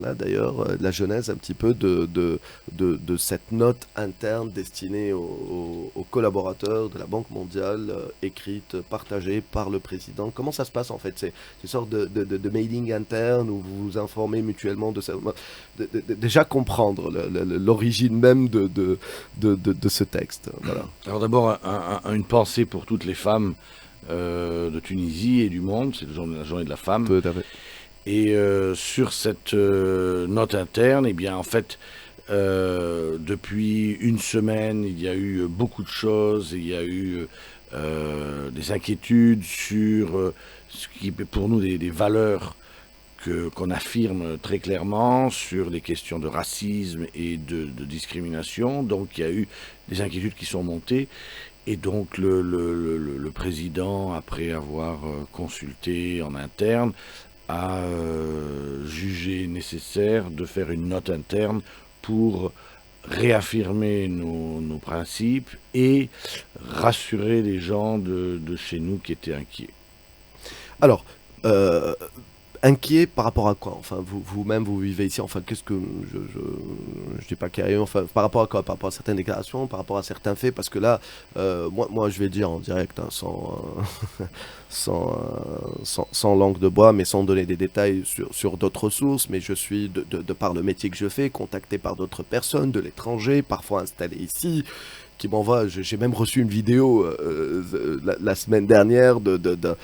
Là, d'ailleurs, la genèse un petit peu de cette note interne destinée aux collaborateurs de la Banque mondiale, écrite, partagée par le président. Comment ça se passe en fait? C'est une sorte de mailing interne où vous vous informez mutuellement de ça. Déjà comprendre l'origine même de ce texte. Voilà. Alors d'abord, une pensée pour toutes les femmes de Tunisie et du monde, c'est la journée de la femme. Tout à fait. Et sur cette note interne, eh bien en fait, depuis une semaine, il y a eu beaucoup de choses, il y a eu des inquiétudes sur ce qui est pour nous des valeurs qu'on affirme très clairement sur les questions de racisme et de discrimination. Donc il y a eu des inquiétudes qui sont montées. Et donc le président, après avoir consulté en interne, a jugé nécessaire de faire une note interne pour réaffirmer nos principes et rassurer les gens de chez nous qui étaient inquiets. Alors, euh, inquiet par rapport à quoi? Enfin, vous-même, vous vivez ici. Enfin, qu'est-ce que je dis pas qu'il y a eu. Enfin, par rapport à quoi? Par rapport à certaines déclarations, par rapport à certains faits. Parce que là, moi, je vais dire en direct, hein, sans langue de bois, mais sans donner des détails sur d'autres sources. Mais je suis, de par le métier que je fais, contacté par d'autres personnes de l'étranger, parfois installées ici, qui m'envoie. J'ai même reçu une vidéo la semaine dernière d'un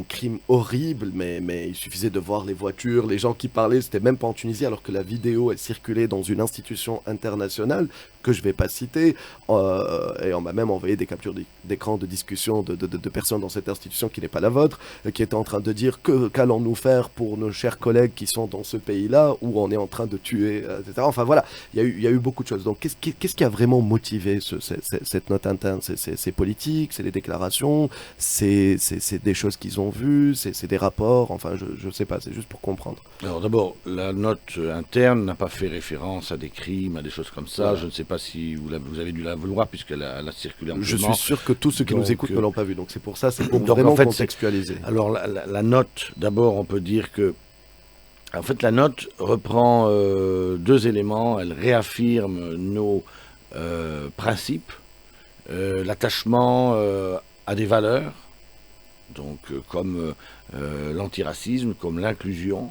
crime horrible, mais il suffisait de voir les voitures, les gens qui parlaient. C'était même pas en Tunisie, alors que la vidéo est circulée dans une institution internationale que je vais pas citer, et on m'a même envoyé des captures d'écran de discussion de personnes dans cette institution qui n'est pas la vôtre, qui étaient en train de dire qu'allons-nous faire pour nos chers collègues qui sont dans ce pays-là, où on est en train de tuer, etc. Enfin voilà, il y a eu beaucoup de choses. Donc qu'est-ce qui a vraiment motivé cette note interne? C'est politique, c'est les déclarations, c'est des choses qu'ils ont vues, c'est des rapports, enfin je sais pas, c'est juste pour comprendre. Alors d'abord, la note interne n'a pas fait référence à des crimes, à des choses comme ça. Voilà. Je ne sais pas si vous avez dû la vouloir puisqu'elle a circulé Je amplement. suis sûr que tous ceux qui nous Donc, écoutent ne l'ont pas vu, donc c'est pour ça, c'est pour donc vraiment en fait, contextualiser. alors la note, d'abord, on peut dire que en fait, la note reprend deux éléments. Elle réaffirme nos principes, l'attachement à des valeurs, donc comme l'antiracisme, comme l'inclusion,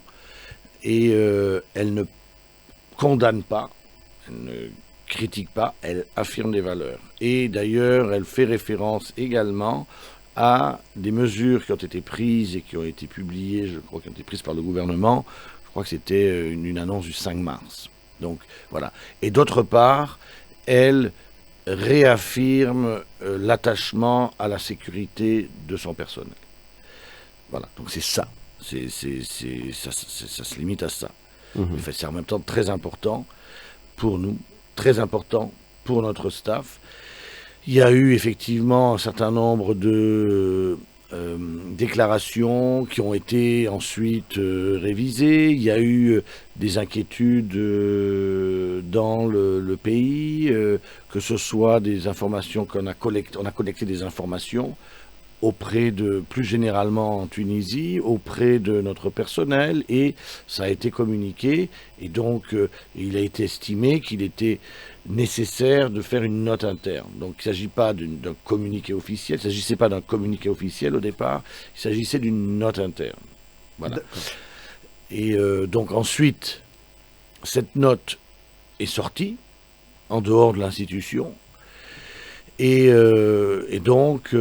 et elle ne condamne pas, elle ne critique pas, elle affirme des valeurs. Et d'ailleurs, elle fait référence également à des mesures qui ont été prises et qui ont été publiées, je crois, qui ont été prises par le gouvernement. Je crois que c'était une annonce du 5 mars. Donc voilà. Et d'autre part, elle réaffirme l'attachement à la sécurité de son personnel. Voilà. Donc c'est ça. Ça se limite à ça. Mhm. Enfin, c'est en même temps très important pour nous, très important pour notre staff. Il y a eu effectivement un certain nombre de déclarations qui ont été ensuite révisées. Il y a eu des inquiétudes dans le pays, que ce soit des informations qu'on a collectées. On a collecté des informations auprès de, plus généralement en Tunisie, auprès de notre personnel, et ça a été communiqué, et donc il a été estimé qu'il était nécessaire de faire une note interne. Donc il ne s'agit pas d'un communiqué officiel, il ne s'agissait pas d'un communiqué officiel au départ, il s'agissait d'une note interne. Voilà. Et donc ensuite, cette note est sortie, en dehors de l'institution, et donc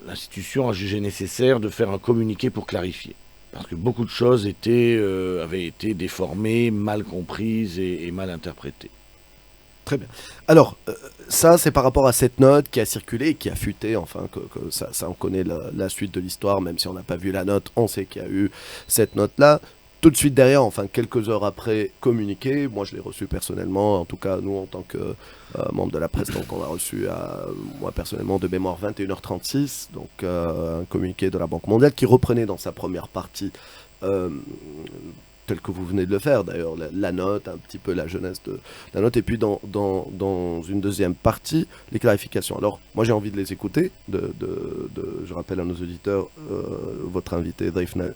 l'institution a jugé nécessaire de faire un communiqué pour clarifier. Parce que beaucoup de choses avaient été déformées, mal comprises et mal interprétées. Très bien. Alors, ça, c'est par rapport à cette note qui a circulé, qui a fuité, enfin, que ça, on connaît la suite de l'histoire, même si on n'a pas vu la note, on sait qu'il y a eu cette note-là. Tout de suite derrière, enfin quelques heures après, communiqué. Moi, je l'ai reçu personnellement, en tout cas, nous, en tant que membre de la presse, donc on a reçu, moi personnellement, de mémoire 21h36, donc un communiqué de la Banque mondiale qui reprenait dans sa première partie euh, tel que vous venez de le faire d'ailleurs, la note, un petit peu la jeunesse de la note, et puis dans une deuxième partie, les clarifications. Alors, moi j'ai envie de les écouter, je rappelle à nos auditeurs, votre invité, ضيفنا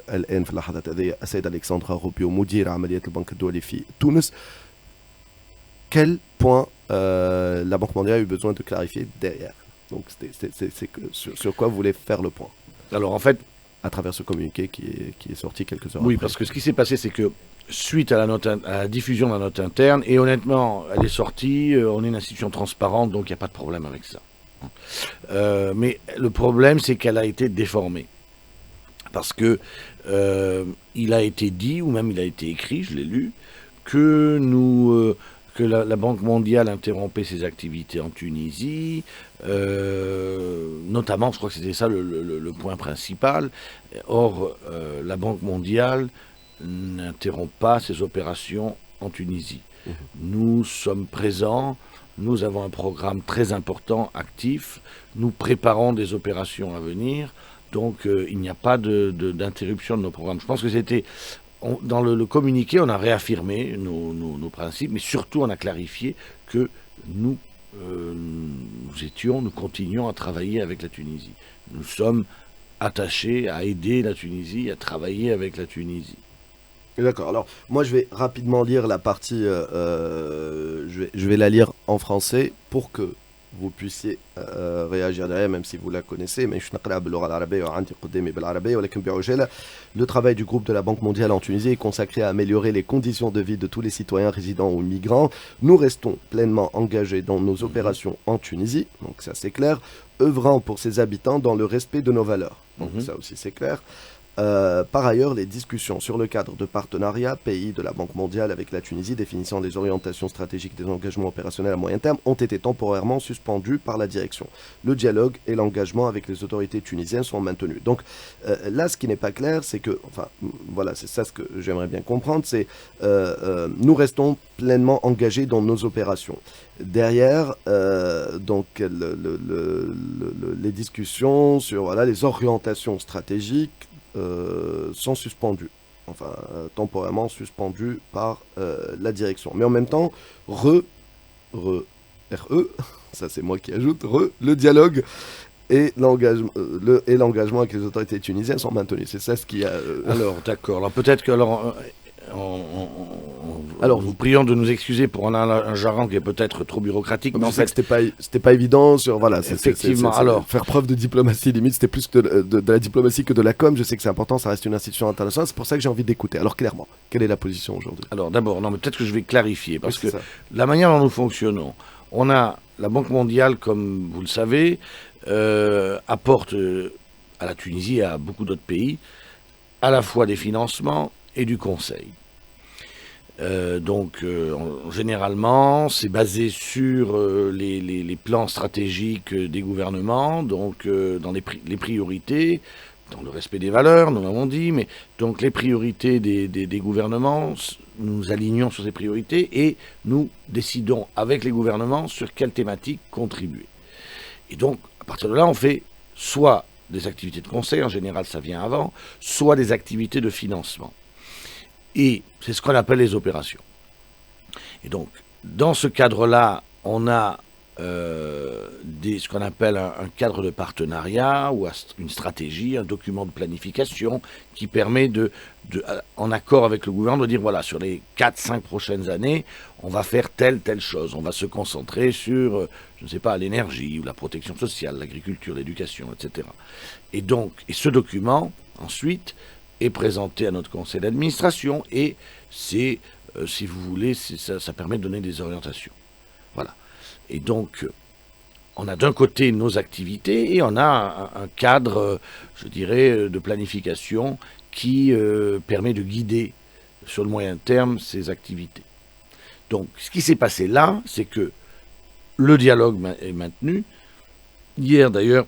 الآن في اللحظات هذه السيد ألكسندر روبيو مدير عمليات البنك الدولي في تونس. Quel point la Banque mondiale a eu besoin de clarifier derrière? Donc, sur quoi vous voulez faire le point? Alors, en fait, à travers ce communiqué qui est sorti quelques heures oui, après. parce que ce qui s'est passé, c'est que suite à la diffusion de la note interne, et honnêtement, elle est sortie, on est une institution transparente, donc il n'y a pas de problème avec ça. Mais le problème, c'est qu'elle a été déformée. Parce que il a été dit, ou même il a été écrit, je l'ai lu, que la Banque mondiale interrompait ses activités en Tunisie, notamment, je crois que c'était ça le point principal. Or, la Banque mondiale n'interrompt pas ses opérations en Tunisie. Nous sommes présents, nous avons un programme très important, actif, nous préparons des opérations à venir, donc il n'y a pas d'interruption de nos programmes. Je pense que c'était... Dans le communiqué, on a réaffirmé nos principes, mais surtout on a clarifié que nous continuons à travailler avec la Tunisie. Nous sommes attachés à aider la Tunisie, à travailler avec la Tunisie. D'accord, alors moi je vais rapidement lire la partie, je vais la lire en français pour que vous puissiez réagir derrière, même si vous la connaissez. Mais le travail du groupe de la Banque mondiale en Tunisie est consacré à améliorer les conditions de vie de tous les citoyens résidents ou migrants. Nous restons pleinement engagés dans nos opérations en Tunisie, donc ça c'est clair, œuvrant pour ses habitants dans le respect de nos valeurs. Donc ça aussi c'est clair. Par ailleurs, les discussions sur le cadre de partenariat pays de la Banque mondiale avec la Tunisie définissant les orientations stratégiques des engagements opérationnels à moyen terme ont été temporairement suspendues par la direction. Le dialogue et l'engagement avec les autorités tunisiennes sont maintenus. Donc là, ce qui n'est pas clair, c'est que, enfin, voilà, c'est ça ce que j'aimerais bien comprendre, c'est nous restons pleinement engagés dans nos opérations. Derrière, donc, les discussions sur les orientations stratégiques sont suspendus, enfin temporairement suspendus par la direction. Mais en même temps, ça c'est moi qui ajoute, le dialogue et l'engagement avec les autorités tunisiennes sont maintenus. C'est ça ce qui a... Alors, d'accord. Alors peut-être que... Alors, vous prions de nous excuser pour un jargon qui est peut-être trop bureaucratique, mais en fait, c'était pas évident sur effectivement. Alors, faire preuve de diplomatie, limite, c'était plus que de la diplomatie que de la com. Je sais que c'est important, ça reste une institution internationale. C'est pour ça que j'ai envie d'écouter. Alors clairement, quelle est la position aujourd'hui? Alors d'abord, non, mais peut-être que je vais clarifier parce que la manière dont nous fonctionnons, on a la Banque mondiale, comme vous le savez, apporte à la Tunisie et à beaucoup d'autres pays à la fois des financements et du conseil. Généralement, c'est basé sur les plans stratégiques des gouvernements, donc dans les priorités, dans le respect des valeurs, nous l'avons dit, mais donc les priorités des gouvernements, nous nous alignons sur ces priorités et nous décidons avec les gouvernements sur quelle thématique contribuer. Et donc, à partir de là, on fait soit des activités de conseil, en général ça vient avant, soit des activités de financement. Et c'est ce qu'on appelle les opérations. Et donc, dans ce cadre-là, on a ce qu'on appelle un cadre de partenariat ou une stratégie, un document de planification qui permet en accord avec le gouvernement, de dire voilà, sur les 4-5 prochaines années, on va faire telle chose. On va se concentrer sur, je ne sais pas, l'énergie ou la protection sociale, l'agriculture, l'éducation, etc. Et donc, ce document, ensuite, est présenté à notre conseil d'administration et c'est, si vous voulez, ça permet de donner des orientations. Voilà. Et donc, on a d'un côté nos activités et on a un cadre, je dirais, de planification qui permet de guider sur le moyen terme ces activités. Donc, ce qui s'est passé là, c'est que le dialogue est maintenu. Hier, d'ailleurs,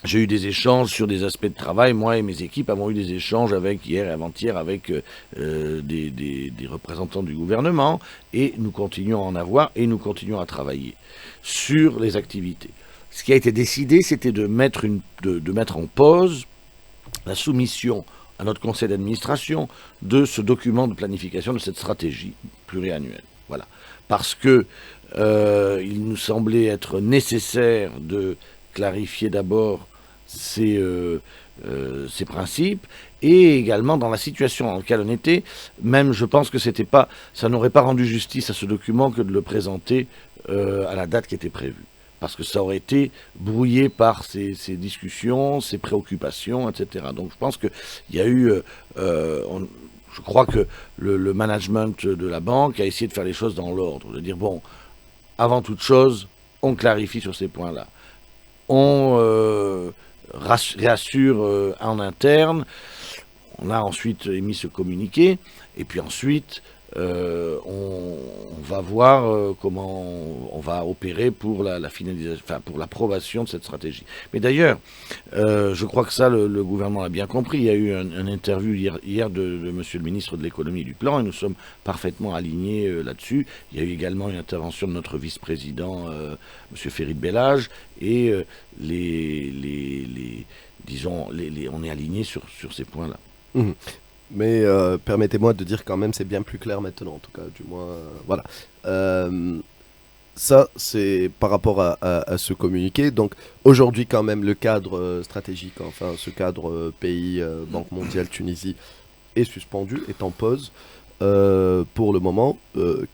j'ai eu des échanges sur des aspects de travail. Moi et mes équipes avons eu des échanges hier et avant-hier avec des représentants du gouvernement et nous continuons à en avoir et nous continuons à travailler sur les activités. Ce qui a été décidé, c'était de mettre en pause la soumission à notre conseil d'administration de ce document de planification, de cette stratégie pluriannuelle. Voilà. Parce que il nous semblait être nécessaire de clarifier d'abord ces principes, et également dans la situation dans laquelle on était, même je pense que ça n'aurait pas rendu justice à ce document que de le présenter à la date qui était prévue. Parce que ça aurait été brouillé par ces discussions, ces préoccupations, etc. Donc je pense qu'il y a eu... je crois que le management de la banque a essayé de faire les choses dans l'ordre, de dire, bon, avant toute chose, on clarifie sur ces points-là. On réassure en interne. On a ensuite émis ce communiqué, et puis ensuite, on va voir comment on va opérer pour la finalisation, enfin pour l'approbation de cette stratégie. Mais d'ailleurs, je crois que ça, le gouvernement l'a bien compris. Il y a eu un interview hier de Monsieur le ministre de l'économie et du plan, et nous sommes parfaitement alignés là-dessus. Il y a eu également une intervention de notre vice-président, Monsieur Ferid Bellage, et on est alignés sur ces points-là. Mmh. Mais permettez-moi de dire quand même, c'est bien plus clair maintenant, en tout cas, du moins, voilà. Ça, c'est par rapport à ce communiqué. Donc, aujourd'hui, quand même, le cadre stratégique, enfin, ce cadre pays, Banque mondiale, Tunisie, est suspendu, est en pause pour le moment.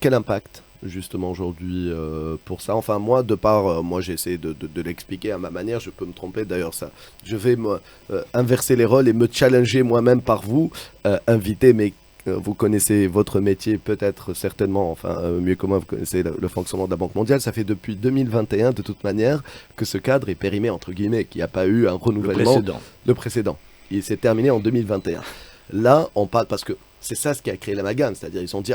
Quel impact, justement, aujourd'hui, pour ça? Enfin, moi, moi, j'ai essayé de l'expliquer à ma manière, je peux me tromper, d'ailleurs, ça. Je vais inverser les rôles et me challenger moi-même par vous, inviter mes... Vous connaissez votre métier peut-être certainement, enfin mieux que moi, vous connaissez le fonctionnement de la Banque mondiale. Ça fait depuis 2021 de toute manière que ce cadre est périmé entre guillemets, qu'il n'y a pas eu un renouvellement. Le précédent. Il s'est terminé en 2021. Là, on parle parce que c'est ça ce qui a créé l'amalgame, c'est-à-dire ils se sont dit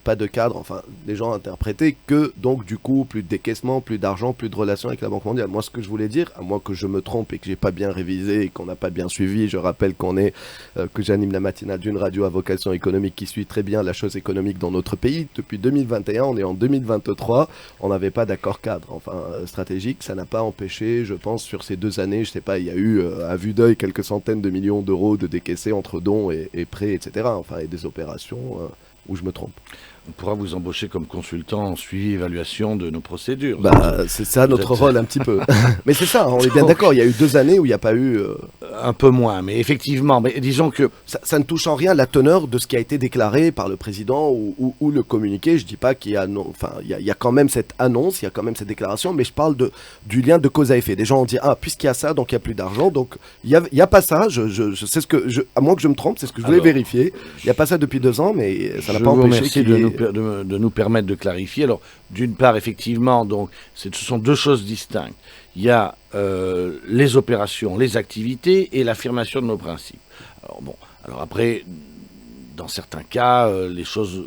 pas de cadre, enfin les gens interprétaient que donc du coup plus de décaissement, plus d'argent, plus de relations avec la Banque mondiale. Moi ce que je voulais dire, à moins que je me trompe et que j'ai pas bien révisé et qu'on n'a pas bien suivi, je rappelle que j'anime la matinale d'une radio à vocation économique qui suit très bien la chose économique dans notre pays. Depuis 2021, on est en 2023, on n'avait pas d'accord cadre, enfin stratégique, ça n'a pas empêché, je pense sur ces 2 années, je sais pas, il y a eu à vue d'œil quelques centaines de millions d'euros de décaissés entre dons et prêts, etc. Enfin des opérations où je me trompe. On pourra vous embaucher comme consultant en suivi évaluation de nos procédures. C'est ça notre rôle un petit peu. Mais c'est ça, on est bien d'accord, il y a eu 2 années où il n'y a pas eu... Un peu moins, mais effectivement, mais disons que... Ça ne touche en rien la teneur de ce qui a été déclaré par le président ou le communiqué. Je ne dis pas qu'il y a... Enfin, il y a quand même cette annonce, il y a quand même cette déclaration, mais je parle du lien de cause à effet. Des gens ont dit, puisqu'il y a ça, donc il n'y a plus d'argent. Donc il n'y a pas ça, c'est à moins que je me trompe, c'est ce que je voulais vérifier. Il n'y a pas ça depuis 2 ans, mais ça n'a pas empêché qu'il y ait... de nous permettre de clarifier. Alors, d'une part, effectivement, donc, ce sont 2 choses distinctes. Il y a les opérations, les activités et l'affirmation de nos principes. Alors après, dans certains cas, les choses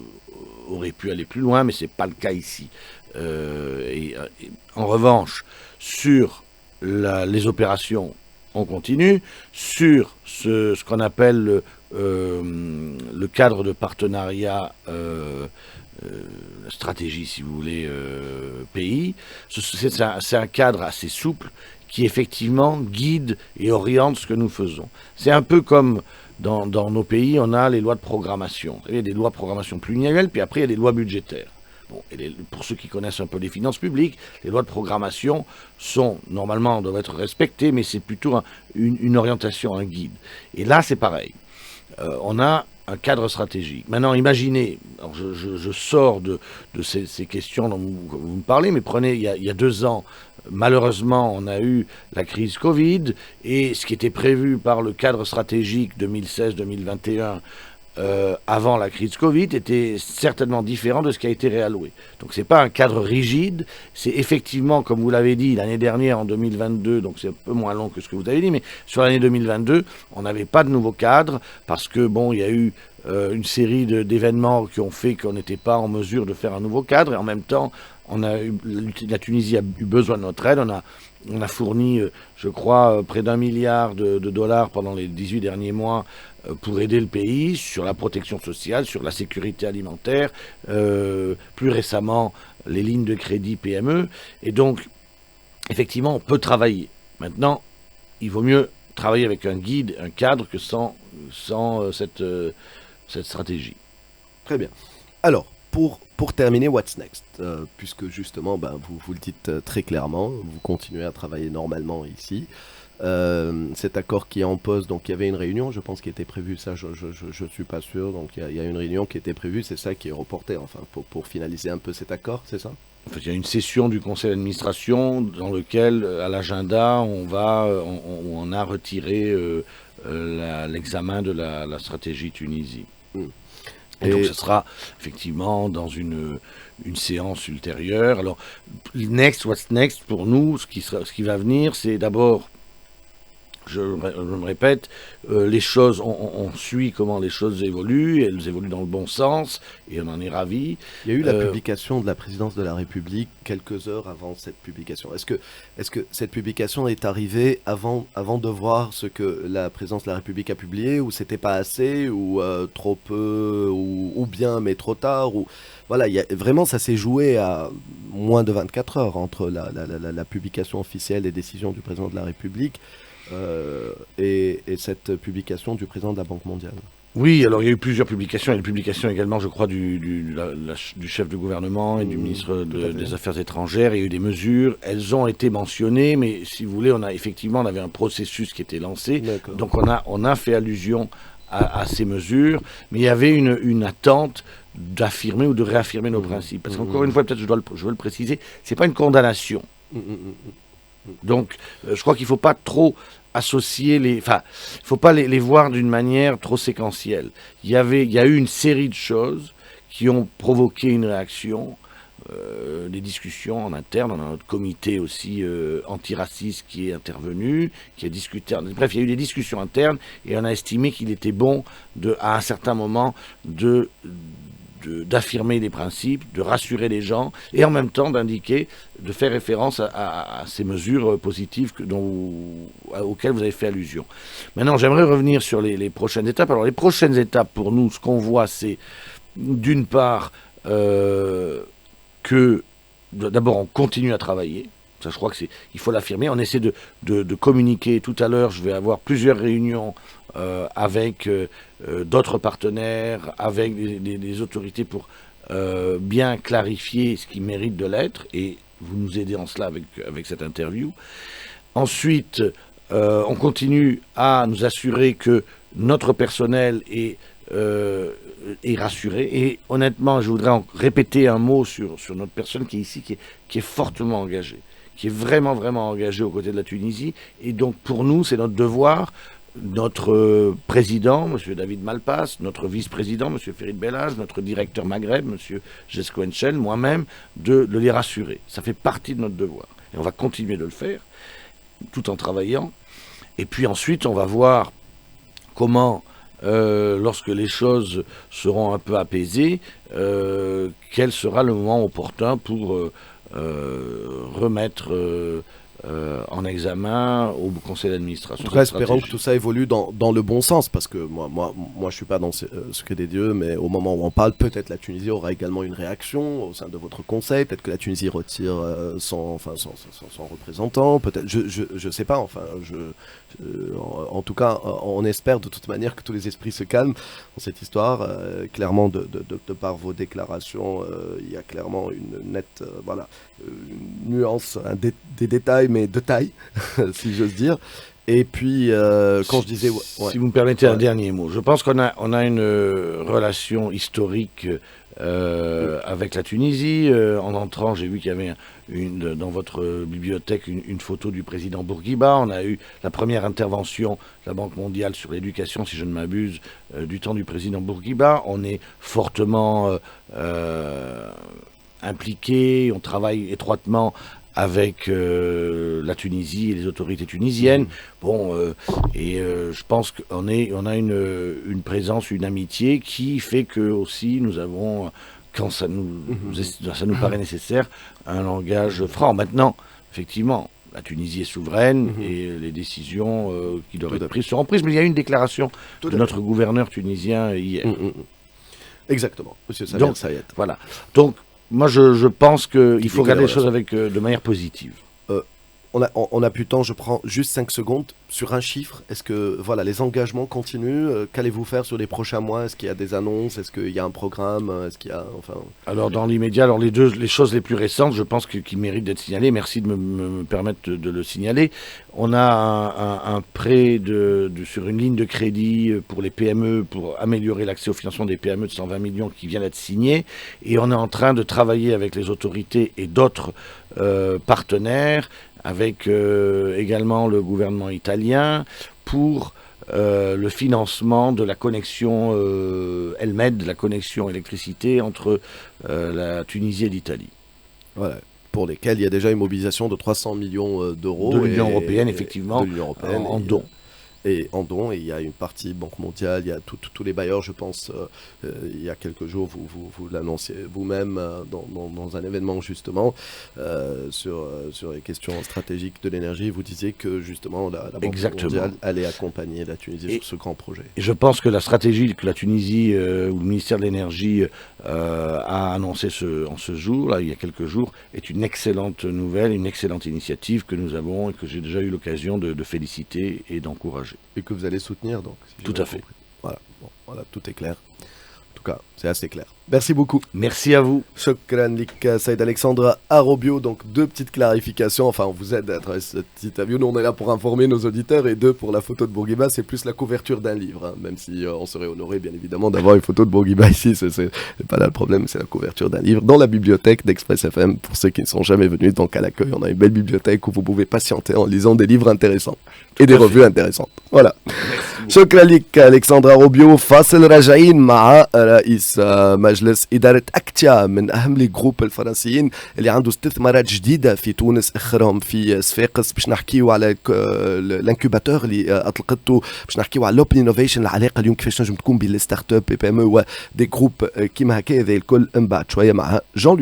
auraient pu aller plus loin, mais ce n'est pas le cas ici. En revanche, sur les opérations, on continue. Sur ce qu'on appelle le cadre de partenariat, stratégie, si vous voulez, pays, c'est un cadre assez souple qui effectivement guide et oriente ce que nous faisons. C'est un peu comme dans nos pays, on a les lois de programmation. Il y a des lois de programmation pluriannuelles, puis après il y a des lois budgétaires. Pour ceux qui connaissent un peu les finances publiques, les lois de programmation doivent être respectées, mais c'est plutôt une orientation, un guide. Et là, c'est pareil. On a un cadre stratégique. Maintenant, imaginez, alors je sors de ces questions dont vous me parlez, mais prenez, il y a 2 ans, malheureusement, on a eu la crise Covid, et ce qui était prévu par le cadre stratégique 2016-2021, avant la crise Covid, était certainement différent de ce qui a été réalloué. Donc c'est pas un cadre rigide, c'est effectivement, comme vous l'avez dit, l'année dernière, en 2022, donc c'est un peu moins long que ce que vous avez dit, mais sur l'année 2022, on n'avait pas de nouveau cadre, parce que, il y a eu une série d'événements qui ont fait qu'on n'était pas en mesure de faire un nouveau cadre, et en même temps, la Tunisie a eu besoin de notre aide, on a fourni, je crois, près d'1 milliard de dollars pendant les 18 derniers mois pour aider le pays sur la protection sociale, sur la sécurité alimentaire, plus récemment les lignes de crédit PME. Et donc, effectivement, on peut travailler. Maintenant, il vaut mieux travailler avec un guide, un cadre, que sans cette stratégie. Très bien. Alors, pour terminer, what's next? Puisque justement, vous le dites très clairement, vous continuez à travailler normalement ici. Cet accord qui est en pause, donc il y avait une réunion, je pense, qui était prévue, ça je suis pas sûr, donc il y a une réunion qui était prévue, c'est ça qui est reporté, enfin, pour finaliser un peu cet accord, c'est ça? En fait, il y a une session du conseil d'administration dans lequel, à l'agenda, on a retiré l'examen de la stratégie Tunisie. Et donc, ce sera effectivement dans une séance ultérieure. Alors, what's next pour nous, ce qui va venir, c'est d'abord, je me répète, les choses, on suit comment les choses évoluent, elles évoluent dans le bon sens, et on en est ravis. Il y a eu la publication de la présidence de la République quelques heures avant cette publication. Est-ce que cette publication est arrivée avant de voir ce que la présidence de la République a publié, ou c'était pas assez, ou trop peu, ou bien mais trop tard, ou voilà, vraiment ça s'est joué à moins de 24 heures entre la publication officielle des décisions du président de la République et cette publication du président de la Banque mondiale. Oui, alors il y a eu plusieurs publications. Il y a une publication également, je crois, du chef de gouvernement et du ministre des Affaires étrangères. Il y a eu des mesures. Elles ont été mentionnées, mais si vous voulez, on avait un processus qui était lancé. Donc on a fait allusion à ces mesures, mais il y avait une attente d'affirmer ou de réaffirmer nos principes. Parce qu'encore une fois, peut-être je veux le préciser, c'est pas une condamnation. Donc, je crois qu'il ne faut pas trop associer il ne faut pas les voir d'une manière trop séquentielle. Il y a eu une série de choses qui ont provoqué une réaction, des discussions en interne. On a notre comité aussi antiraciste qui est intervenu, qui a discuté. Bref, il y a eu des discussions internes et on a estimé qu'il était bon, à un certain moment, d'affirmer des principes, de rassurer les gens, et en même temps de faire référence à ces mesures positives auxquelles vous avez fait allusion. Maintenant, j'aimerais revenir sur les prochaines étapes. Alors, les prochaines étapes, pour nous, ce qu'on voit, c'est, d'une part, que, d'abord, on continue à travailler. Ça, je crois il faut l'affirmer. On essaie de communiquer. Tout à l'heure, je vais avoir plusieurs réunions avec d'autres partenaires, avec des autorités pour bien clarifier ce qui mérite de l'être, et vous nous aidez en cela avec cette interview. Ensuite, on continue à nous assurer que notre personnel est rassuré. Et honnêtement, je voudrais répéter un mot sur notre personne qui est ici, qui est fortement engagée, qui est vraiment, vraiment engagée aux côtés de la Tunisie. Et donc, pour nous, c'est notre devoir. Notre président, M. David Malpass, notre vice-président, M. Ferid Bellaz, notre directeur Maghreb, M. Jesko Henschel, moi-même, de les rassurer. Ça fait partie de notre devoir. Et on va continuer de le faire, tout en travaillant. Et puis ensuite, on va voir comment, lorsque les choses seront un peu apaisées, quel sera le moment opportun pour remettre en examen au conseil d'administration. En tout cas, espérons que tout ça évolue dans le bon sens, parce que moi je suis pas dans ce que des dieux, mais au moment où on parle, peut-être la Tunisie aura également une réaction au sein de votre conseil, peut-être que la Tunisie retire son représentant, peut-être, je sais pas, en tout cas, on espère de toute manière que tous les esprits se calment dans cette histoire. Clairement, de par vos déclarations, il y a clairement une nette nuance, des détails, mais de taille, si j'ose dire. Et puis, quand je disais... Si vous me permettez un dernier mot. Je pense qu'on a une relation historique avec la Tunisie. En entrant, j'ai vu qu'il y avait dans votre bibliothèque une photo du président Bourguiba. On a eu la première intervention de la Banque mondiale sur l'éducation, si je ne m'abuse, du temps du président Bourguiba. On est fortement impliqués, on travaille étroitement avec la Tunisie et les autorités tunisiennes. Je pense qu'on a une présence, une amitié qui fait que aussi nous avons, quand ça nous paraît nécessaire, un langage franc. Maintenant, effectivement, la Tunisie est souveraine et les décisions qui doivent être prises seront prises. Mais il y a eu une déclaration de notre gouverneur tunisien hier. Exactement, M. Samir Sayed. Voilà. Donc, moi, je pense qu'il faut regarder les choses de manière positive. On a plus de temps, je prends juste 5 secondes sur un chiffre, est-ce que voilà, les engagements continuent? Qu'allez-vous faire sur les prochains mois? Est-ce qu'il y a des annonces? Est-ce qu'il y a un programme? Est-ce qu'il y a, enfin... Alors dans l'immédiat, les choses les plus récentes, je pense qui méritent d'être signalées. Merci de me permettre de le signaler. On a un prêt sur une ligne de crédit pour les PME, pour améliorer l'accès au financement des PME de 120 millions qui vient d'être signé. Et on est en train de travailler avec les autorités et d'autres partenaires, avec également le gouvernement italien, pour le financement de la connexion Elmed, la connexion électricité entre la Tunisie et l'Italie. Voilà. Pour lesquels il y a déjà une mobilisation de 300 millions d'euros. De l'Union européenne, effectivement, de l'Union européenne, en dons. Et en don, et il y a une partie Banque mondiale, il y a tous les bailleurs, je pense, il y a quelques jours, vous l'annonciez vous-même dans un événement justement sur les questions stratégiques de l'énergie. Vous disiez que justement la Banque mondiale allait accompagner la Tunisie sur ce grand projet. Et je pense que la stratégie que la Tunisie ou le ministère de l'énergie a annoncé en ce jour, là, il y a quelques jours, est une excellente nouvelle, une excellente initiative que nous avons et que j'ai déjà eu l'occasion de féliciter et d'encourager. Et que vous allez soutenir, donc. Si tout à fait. Voilà. Bon, voilà, tout est clair. En tout cas, c'est assez clair. Merci beaucoup. Merci à vous. Shukran lik Saïd Alexandre Arobio. Donc, deux petites clarifications. Enfin, on vous aide à travers cette interview. Nous, on est là pour informer nos auditeurs. Et deux, pour la photo de Bourguiba, c'est plus la couverture d'un livre. Hein, même si on serait honoré, bien évidemment, d'avoir une photo de Bourguiba ici. C'est pas là le problème, c'est la couverture d'un livre dans la bibliothèque d'Express FM. Pour ceux qui ne sont jamais venus, donc à l'accueil, on a une belle bibliothèque où vous pouvez patienter en lisant des livres intéressants et des revues intéressantes. Voilà. شكرا لك ألكسندر روبيو. فاصل راجعين مع رئيس مجلس إدارة أكتيا من أهم لي جروب الفرنسيين اللي عنده استثمارات جديدة في تونس، آخرهم في صفاقس. باش نحكيو على الانكوباتور اللي أطلقته، باش نحكيو على لوبن انوفيشن، العلاقة اليوم كيفاش نجم تكون بين الستارت اب بي ام او ودي جروب كيما هكا. هذا الكل من بعد شوية مع جون